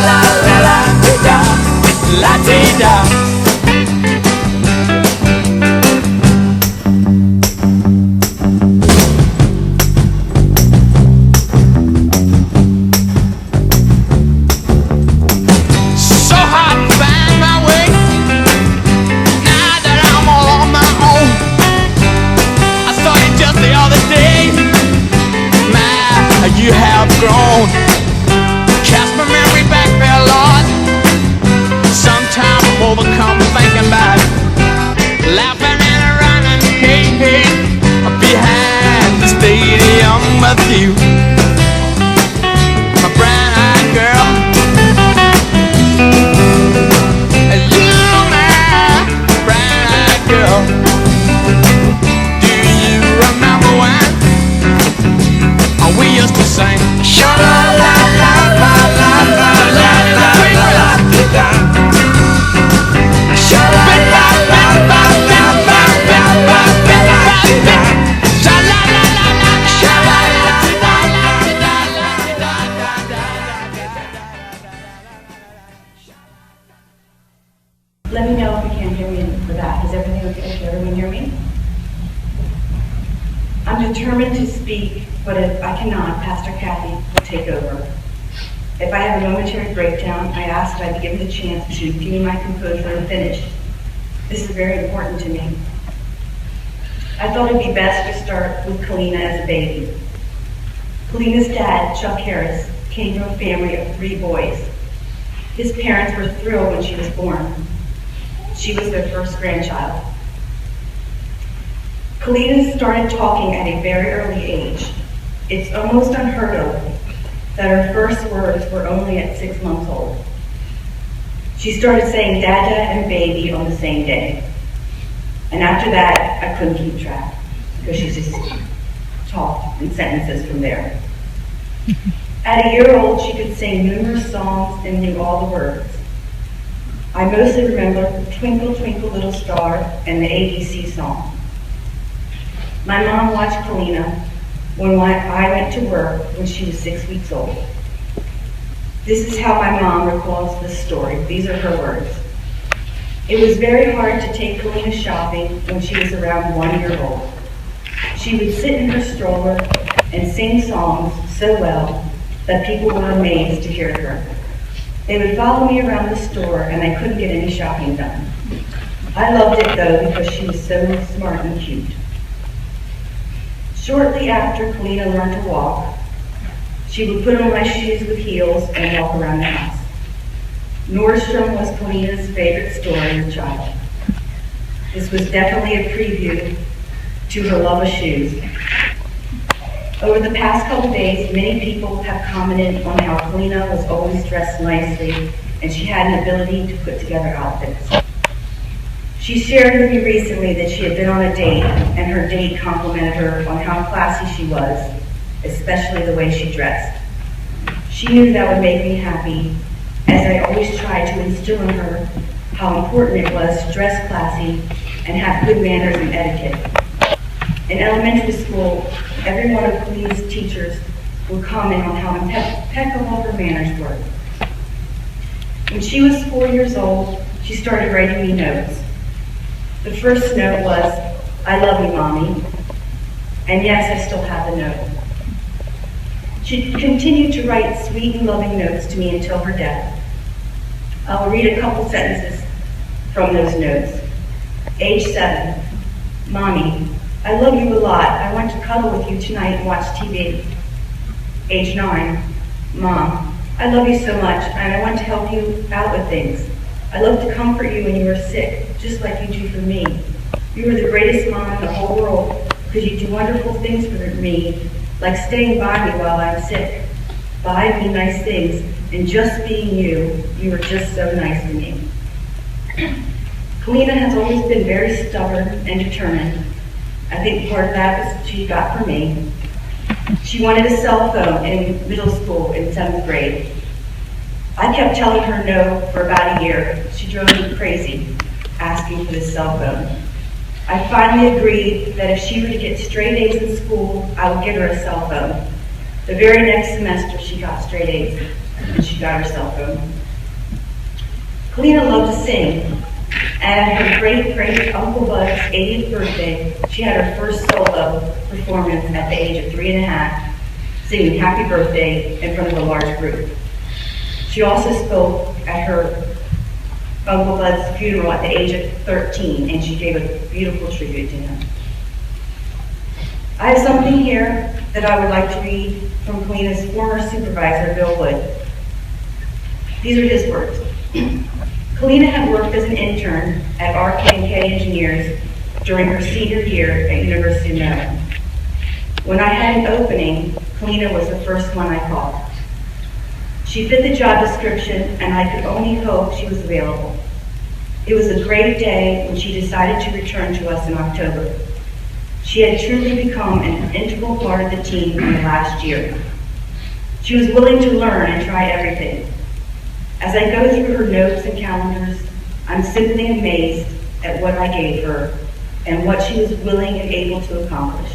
la-dee-da. You have grown. Cast my memory back there, Lord. Sometimes I'm overcome thinking about it. Laughing and running, hey, hey, behind the stadium with you, my brown-eyed girl. You, my brown-eyed girl. Do you remember when we used to sing? Let me know if you can't hear me for that. Is everything okay? Can everyone hear me? I'm determined to speak, but if I cannot, Pastor Kathy will take over. If I have a momentary breakdown, I ask that I be given the chance to gain my composure and finish. This is very important to me. I thought it'd be best to start with Calina as a baby. Calina's dad, Chuck Harris, came from a family of 3 boys. His parents were thrilled when she was born. She was their first grandchild. Calina started talking at a very early age. It's almost unheard of that her first words were only at 6 months old. She started saying dada and baby on the same day. And after that, I couldn't keep track because she just talked in sentences from there. At a year old, she could sing numerous songs and knew all the words. I mostly remember Twinkle, Twinkle, Little Star and the ABC song. My mom watched Calina when I went to work when she was 6 weeks old. This is how my mom recalls this story. These are her words. It was very hard to take Calina shopping when she was around 1 year old. She would sit in her stroller and sing songs so well that people were amazed to hear her. They would follow me around the store and I couldn't get any shopping done. I loved it though because she was so smart and cute. Shortly after Calina learned to walk, she would put on my shoes with heels and walk around the house. Nordstrom was Calina's favorite store as a child. This was definitely a preview to her love of shoes. Over the past couple days, many people have commented on how Calina was always dressed nicely and she had an ability to put together outfits. She shared with me recently that she had been on a date and her date complimented her on how classy she was, especially the way she dressed. She knew that would make me happy, as I always try to instill in her how important it was to dress classy and have good manners and etiquette. In elementary school, every one of Calina's teachers would comment on how impeccable her manners were. When she was 4 years old, she started writing me notes. The first note was, "I love you, Mommy." And yes, I still have the note. She continued to write sweet and loving notes to me until her death. I will read a couple sentences from those notes. Age 7, "Mommy, I love you a lot. I want to cuddle with you tonight and watch TV." Age 9, "Mom, I love you so much and I want to help you out with things. I love to comfort you when you are sick, just like you do for me. You are the greatest mom in the whole world because you do wonderful things for me, like staying by me while I'm sick, buying me nice things, and just being you. You are just so nice to me." Calina has always been very stubborn and determined. I think part of that was she got from me. She wanted a cell phone in middle school in 7th grade. I kept telling her no for about a year. She drove me crazy, asking for this cell phone. I finally agreed that if she were to get straight A's in school, I would get her a cell phone. The very next semester, she got straight A's, and she got her cell phone. Calina loved to sing, and at her great Uncle Bud's 80th birthday, she had her first solo performance at the age of 3½, singing "Happy Birthday" in front of a large group. She also spoke at her Uncle Bud's funeral at the age of 13, and she gave a beautiful tribute to him. I have something here that I would like to read from Calina's former supervisor, Bill Wood. These are his words. Calina had worked as an intern at RK&K Engineers during her senior year at University of Maryland. When I had an opening, Calina was the first one I called. She fit the job description, and I could only hope she was available. It was a great day when she decided to return to us in October. She had truly become an integral part of the team in the last year. She was willing to learn and try everything. As I go through her notes and calendars, I'm simply amazed at what I gave her and what she was willing and able to accomplish.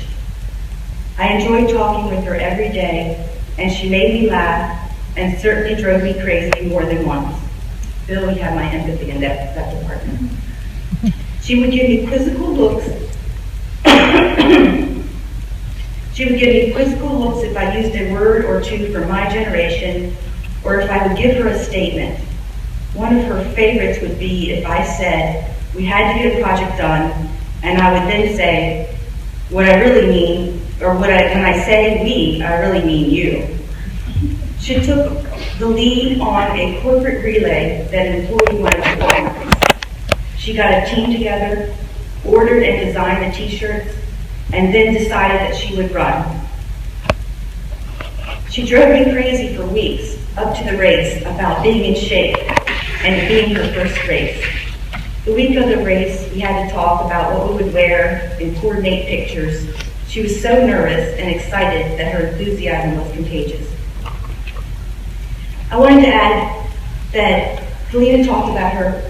I enjoyed talking with her every day, and she made me laugh and certainly drove me crazy more than once. Bill, you have my empathy in that department. She would give me quizzical looks. She would give me quizzical looks if I used a word or two from my generation, or if I would give her a statement. One of her favorites would be if I said, "We had to get a project done," and I would then say, what I really mean, or when I say we, I really mean you. She took the lead on a corporate relay that employed one of the partners. She got a team together, ordered and designed the t-shirts, and then decided that she would run. She drove me crazy for weeks, up to the race, about being in shape and it being her first race. The week of the race, we had to talk about what we would wear and coordinate pictures. She was so nervous and excited that her enthusiasm was contagious. I wanted to add that Calina talked about her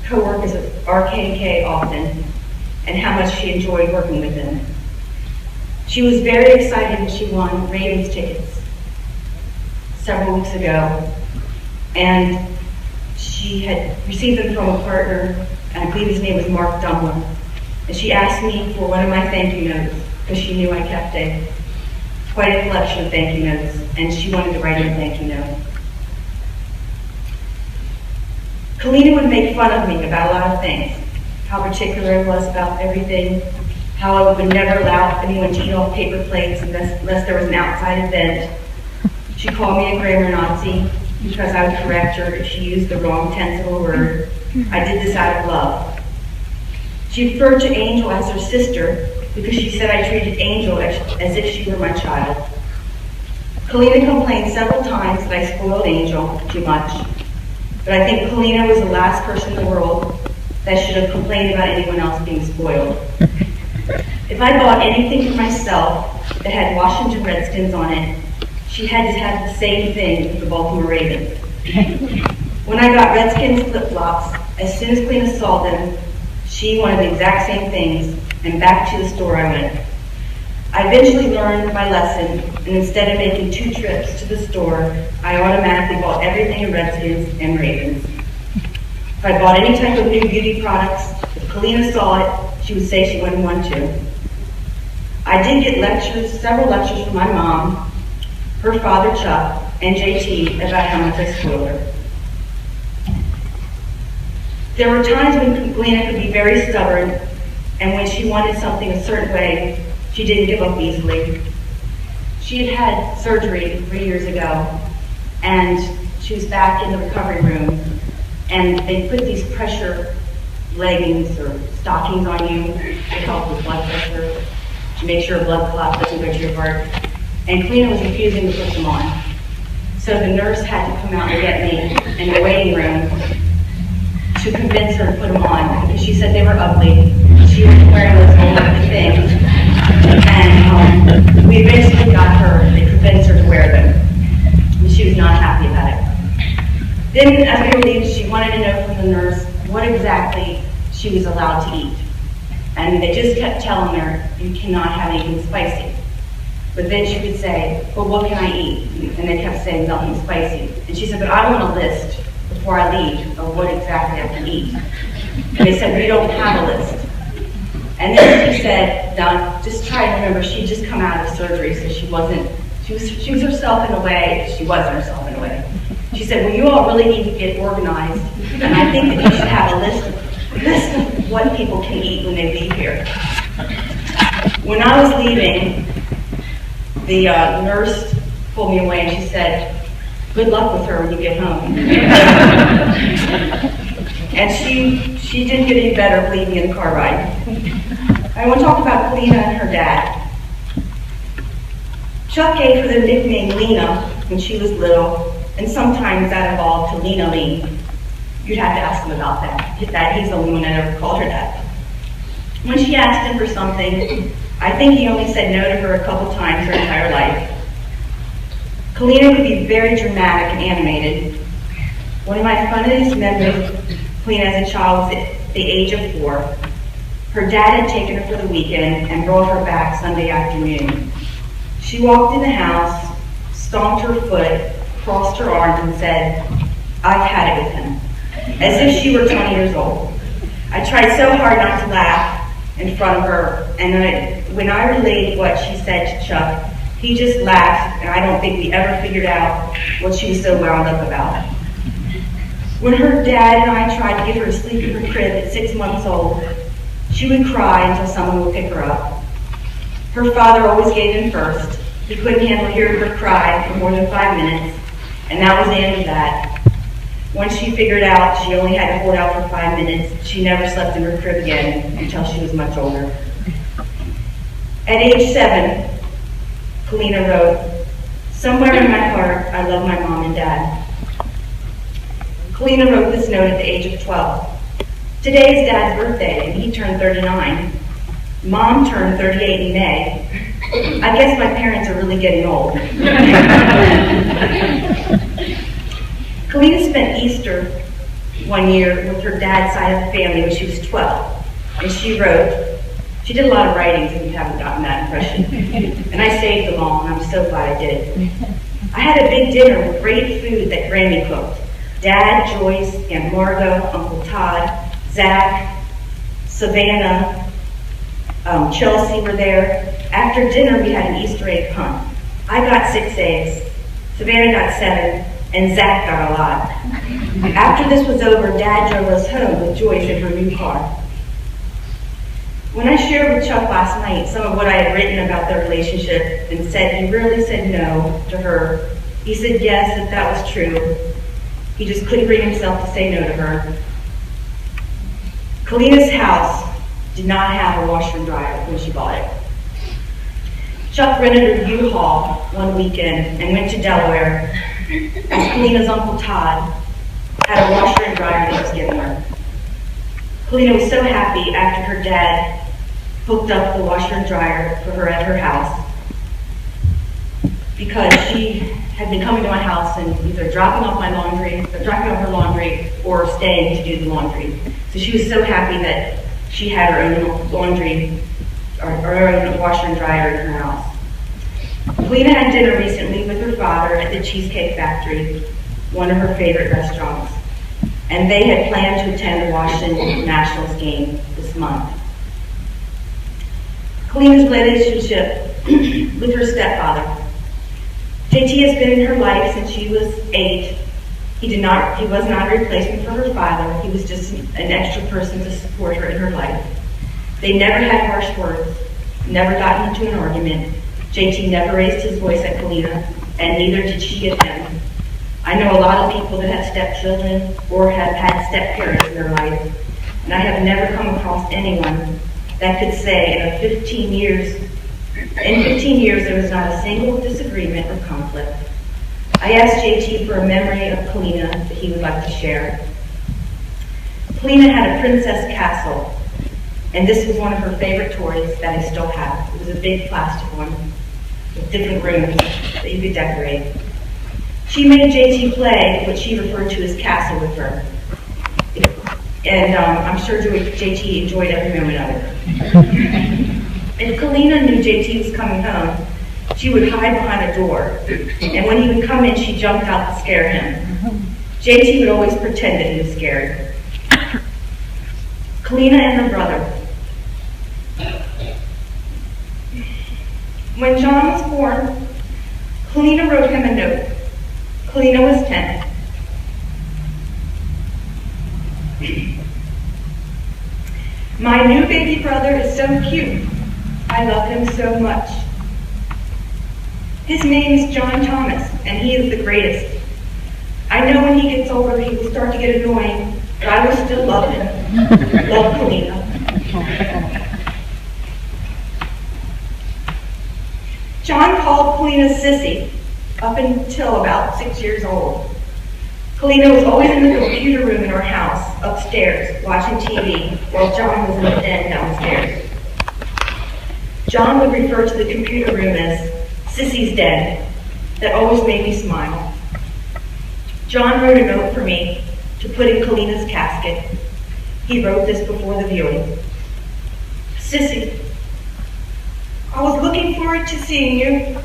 co-workers at RK&K often and how much she enjoyed working with them. She was very excited when she won Ravens tickets several weeks ago, and she had received them from a partner, and I believe his name was Mark Dumlin, and she asked me for one of my thank you notes because she knew I kept quite a collection of thank you notes, and she wanted to write me a thank you note. Calina would make fun of me about a lot of things, how particular I was about everything, how I would never allow anyone to eat off paper plates unless there was an outside event. She called me a grammar Nazi because I would correct her if she used the wrong tense of a word. I did this out of love. She referred to Angel as her sister because she said I treated Angel as if she were my child. Calina complained several times that I spoiled Angel too much, but I think Calina was the last person in the world that should have complained about anyone else being spoiled. If I bought anything for myself that had Washington Redskins on it, she had to have the same thing for the Baltimore Ravens. When I got Redskins flip-flops, as soon as Calina saw them, she wanted the exact same things, and back to the store I went. I eventually learned my lesson, and instead of making 2 trips to the store, I automatically bought everything in Redskins and Ravens. If I bought any type of new beauty products, if Calina saw it, she would say she wouldn't want to. I did get several lectures from my mom, her father Chuck, and JT about how much I spoiled her. There were times when Calina could be very stubborn, and when she wanted something a certain way, she didn't give up easily. She had had surgery 3 years ago, and she was back in the recovery room, and they put these pressure leggings or stockings on you to help with blood pressure, to make sure blood clot doesn't go to your heart. And Calina was refusing to put them on. So the nurse had to come out and get me in the waiting room to convince her to put them on, because she said they were ugly. She was wearing those old ugly things. And we eventually got her and convinced her to wear them. And she was not happy about it. Then, as we were leaving, she wanted to know from the nurse what exactly she was allowed to eat. And they just kept telling her, you cannot have anything spicy. But then she would say, well, what can I eat? And they kept saying nothing spicy. And she said, but I want a list before I leave of what exactly I can eat. And they said, we don't have a list. And then she said, now, just try and remember, she'd just come out of surgery, so she was herself in a way, she wasn't herself in a way. She said, well, you all really need to get organized, and I think that you should have a list of what people can eat when they leave here. When I was leaving, the nurse pulled me away and she said, good luck with her when you get home. And she didn't get any better believe me in the car ride. I want to talk about Calina and her dad. Chuck gave her the nickname Lena when she was little, and sometimes that evolved to Lena Lee. You'd have to ask him about that. He's the only one that ever called her that. When she asked him for something, I think he only said no to her a couple times her entire life. Calina could be very dramatic and animated. One of my funniest memories of Calina as a child was at the age of 4. Her dad had taken her for the weekend and brought her back Sunday afternoon. She walked in the house, stomped her foot, crossed her arms, and said, I've had it with him, as if she were 20 years old. I tried so hard not to laugh in front of her, and when I relayed what she said to Chuck, he just laughed, and I don't think we ever figured out what she was so wound up about. When her dad and I tried to get her to sleep in her crib at 6 months old, she would cry until someone would pick her up. Her father always gave in first. He couldn't handle hearing her cry for more than 5 minutes, and that was the end of that. Once she figured out she only had to hold out for 5 minutes, she never slept in her crib again until she was much older. At age 7, Calina wrote, somewhere in my heart, I love my mom and dad. Calina wrote this note at the age of 12. Today is Dad's birthday, and he turned 39. Mom turned 38 in May. I guess my parents are really getting old. Calina spent Easter one year with her dad's side of the family when she was 12. And she wrote, she did a lot of writings if you haven't gotten that impression. And I saved them all, and I'm so glad I did. I had a big dinner with great food that Granny cooked. Dad, Joyce, Aunt Margot, Uncle Todd, Zach, Savannah, Chelsea were there. After dinner, we had an Easter egg hunt. I got 6 eggs, Savannah got 7, and Zach got a lot. After this was over, Dad drove us home with Joyce in her new car. When I shared with Chuck last night some of what I had written about their relationship and said he rarely said no to her, he said yes, that was true. He just couldn't bring himself to say no to her. Calina's house did not have a washer and dryer when she bought it. Chuck rented a U-Haul one weekend and went to Delaware, as Calina's Uncle Todd had a washer and dryer that he was giving her. Calina was so happy after her dad hooked up the washer and dryer for her at her house, because she had been coming to my house and either dropping off her laundry, or staying to do the laundry. So she was so happy that she had her own laundry, or her own washer and dryer in her house. Calina had dinner recently with her father at the Cheesecake Factory, one of her favorite restaurants. and they had planned to attend the Washington Nationals game this month. Calina's relationship with her stepfather. JT has been in her life since she was 8. He was not a replacement for her father. He was just an extra person to support her in her life. They never had harsh words, never gotten into an argument. JT never raised his voice at Calina, and neither did she at him. I know a lot of people that have stepchildren or have had step-parents in their life, and I have never come across anyone that could say in 15 years there was not a single disagreement or conflict. I asked JT for a memory of Calina that he would like to share. Calina had a princess castle, and this was one of her favorite toys that I still have. It was a big plastic one with different rooms that you could decorate. She made JT play what she referred to as castle with her. And I'm sure JT enjoyed every moment of it. If Calina knew JT was coming home, she would hide behind a door. And when he would come in, she jumped out to scare him. JT would always pretend that he was scared. Calina and her brother. When John was born, Calina wrote him a note. Calina was 10. My new baby brother is so cute. I love him so much. His name is John Thomas, and he is the greatest. I know when he gets older, he will start to get annoying, but I will still love him. Love, Calina. John called Calina Sissy up until about 6 years old. Calina was always in the computer room in our house, upstairs, watching TV, while John was in the den downstairs. John would refer to the computer room as Sissy's den. That always made me smile. John wrote a note for me to put in Calina's casket. He wrote this before the viewing. Sissy, I was looking forward to seeing you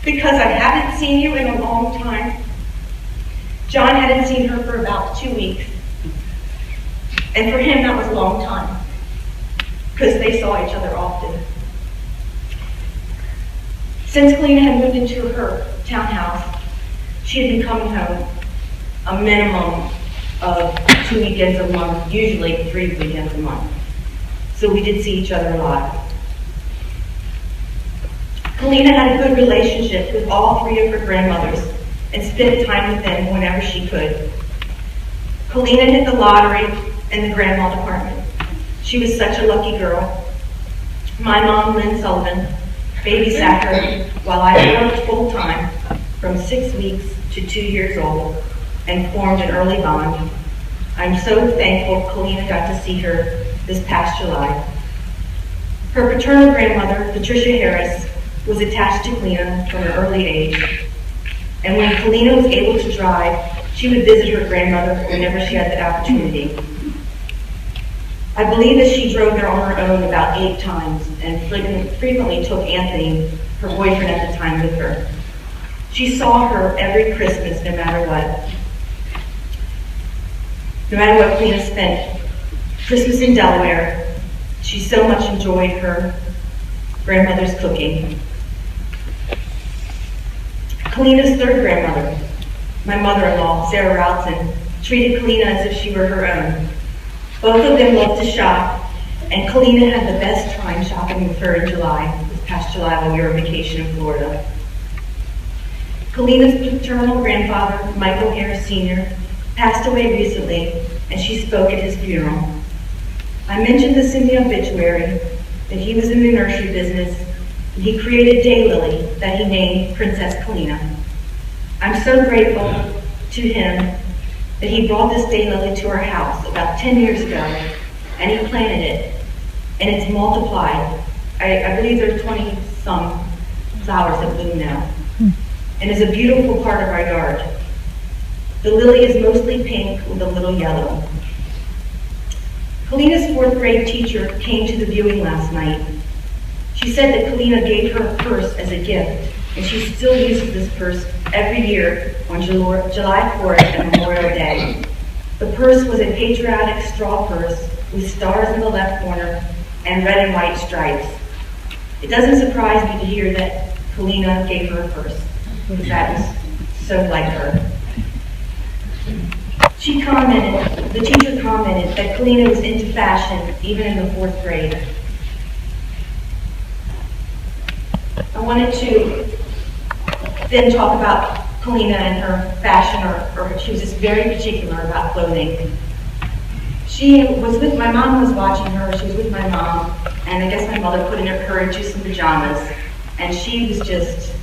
because I haven't seen you in a long time. John hadn't seen her for about 2 weeks. And for him, that was a long time because they saw each other often. Since Calina had moved into her townhouse, she had been coming home a minimum of 2 weekends a month, usually 3 weekends a month. So we did see each other a lot. Calina had a good relationship with all 3 of her grandmothers and spent time with them whenever she could. Calina hit the lottery in the grandma department. She was such a lucky girl. My mom, Lynn Sullivan, babysat her while I worked full-time from 6 weeks to 2 years old and formed an early bond. I'm so thankful Calina got to see her this past July. Her paternal grandmother, Patricia Harris, was attached to Calina from an early age. And when Calina was able to drive, she would visit her grandmother whenever she had the opportunity. I believe that she drove there on her own about 8 times and frequently took Anthony, her boyfriend at the time, with her. She saw her every Christmas, no matter what. No matter what Calina spent Christmas in Delaware, she so much enjoyed her grandmother's cooking. Calina's third grandmother, my mother-in-law, Sarah Routson, treated Calina as if she were her own. Both of them loved to shop, and Calina had the best time shopping with her in July, this past July when we were on vacation in Florida. Calina's paternal grandfather, Michael Harris Sr., passed away recently, and she spoke at his funeral. I mentioned this in the obituary, that he was in the nursery business, and he created Daylily that he named Princess Calina. I'm so grateful to him that he brought this daylily to our house about 10 years ago, and he planted it, and it's multiplied. I believe there's 20-some flowers that bloom now, and is a beautiful part of our yard. The lily is mostly pink with a little yellow. Calina's 4th grade teacher came to the viewing last night. She said that Calina gave her a purse as a gift, and she still uses this purse every year on July 4th and Memorial Day. The purse was a patriotic straw purse with stars in the left corner and red and white stripes. It doesn't surprise me to hear that Calina gave her a purse, because that was so like her. The teacher commented that Calina was into fashion even in the 4th grade. I wanted to then talk about Calina and her fashion, or she was just very particular about clothing. My mom was watching her, she was with my mom, and I guess my mother put her into some pajamas, and she was just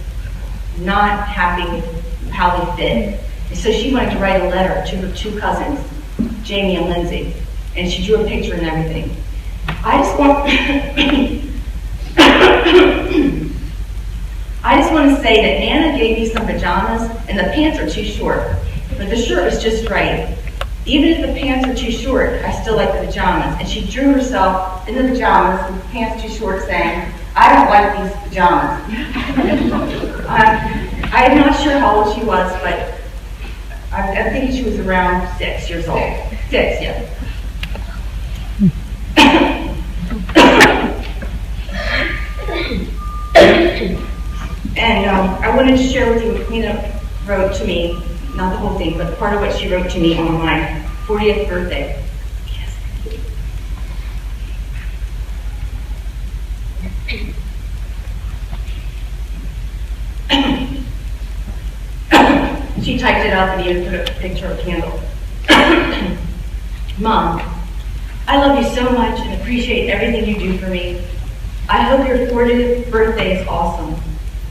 not happy with how they fit. And so she wanted to write a letter to her 2 cousins, Jamie and Lindsay, and she drew a picture and everything. I just want to say that Nana gave me some pajamas, and the pants are too short, but the shirt was just right. Even if the pants are too short, I still like the pajamas. And she drew herself in the pajamas with the pants too short, saying, "I don't like these pajamas." I'm not sure how old she was, but I think she was around 6 years old. 6, yeah. And I wanted to share with you what Calina wrote to me, not the whole thing, but part of what she wrote to me on my 40th birthday. She typed it up and even put a picture of a candle. Mom, I love you so much and appreciate everything you do for me. I hope your 40th birthday is awesome.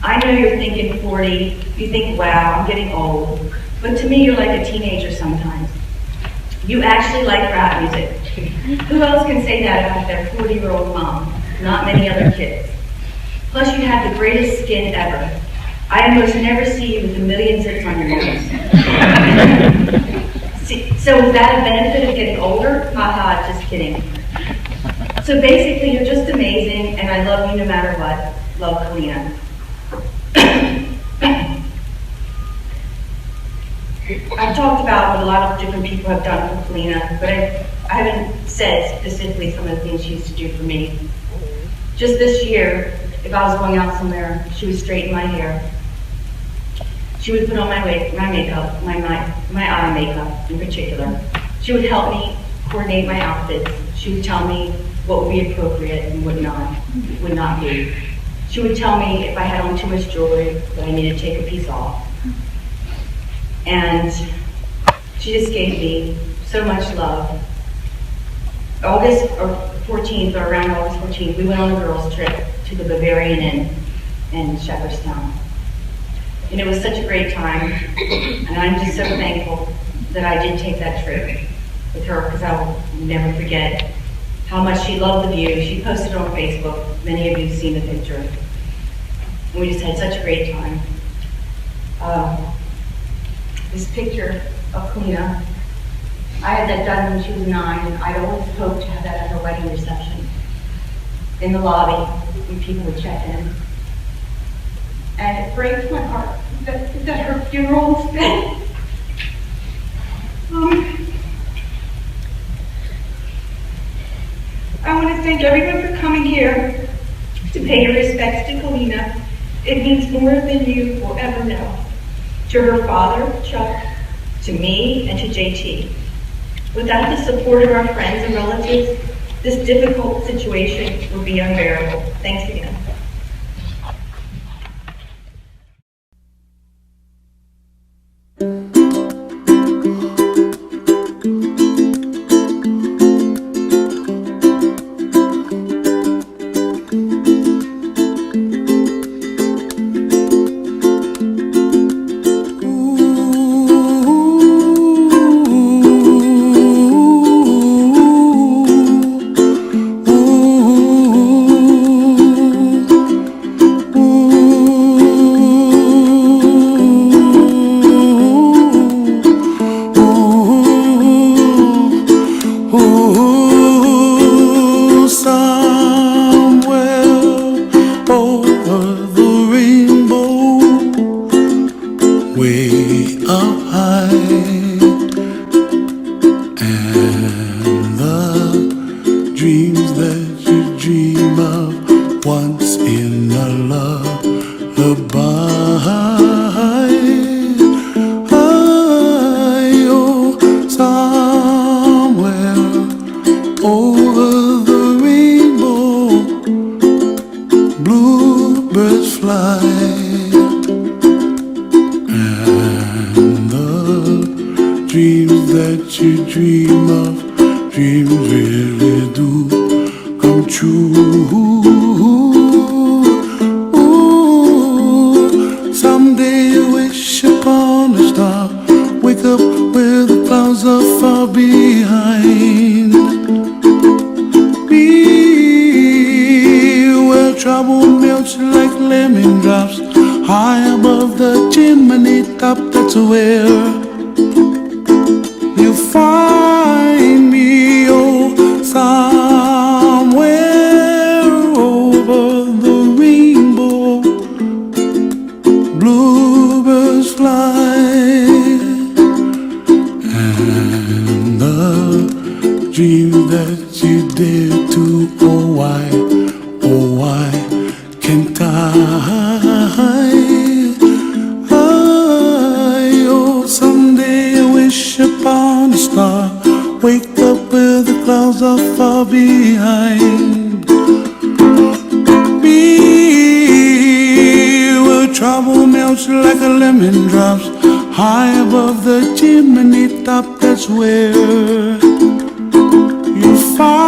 I know you're thinking 40, you think, wow, I'm getting old. But to me, you're like a teenager sometimes. You actually like rap music. Who else can say that about their 40-year-old mom? Not many other kids. Plus, you have the greatest skin ever. I almost never see you with a million zits on your nose. So is that a benefit of getting older? Haha, just kidding. So basically, you're just amazing, and I love you no matter what. Love, Calina. I've talked about what a lot of different people have done for Calina, but I haven't said specifically some of the things she used to do for me. Just this year, if I was going out somewhere, she would straighten my hair. She would put on my makeup, my eye makeup in particular. She would help me coordinate my outfits. She would tell me what would be appropriate and would not be. She would tell me if I had on too much jewelry that I needed to take a piece off. And she just gave me so much love. August 14th, or around August 14th, we went on a girls' trip to the Bavarian Inn in Shepherdstown. And it was such a great time, and I'm just so thankful that I did take that trip with her, because I will never forget how much she loved the view. She posted on Facebook. Many of you have seen the picture. And we just had such a great time. This picture of Calina, I had that done when she was 9, and I'd always hoped to have that at her wedding reception in the lobby when people would check in. And it breaks my heart that her funeral instead. I want to thank everyone for coming here to pay your respects to Calina. It means more than you will ever know. To her father, Chuck, to me, and to JT. Without the support of our friends and relatives, this difficult situation would be unbearable. Thanks again. that you dream of, dreams really do come true. Ooh, someday you wish upon a star, wake up where the clouds are far behind. Be where trouble melts like lemon drops, high above the chimney top. That's where you find me, oh, somewhere over the rainbow. Bluebirds fly, and the dream that you dare to, oh why can't I? Oh, someday I wish upon a star, wake up where the clouds are far behind. Be where trouble melts like a lemon drops, high above the chimney top. That's where you find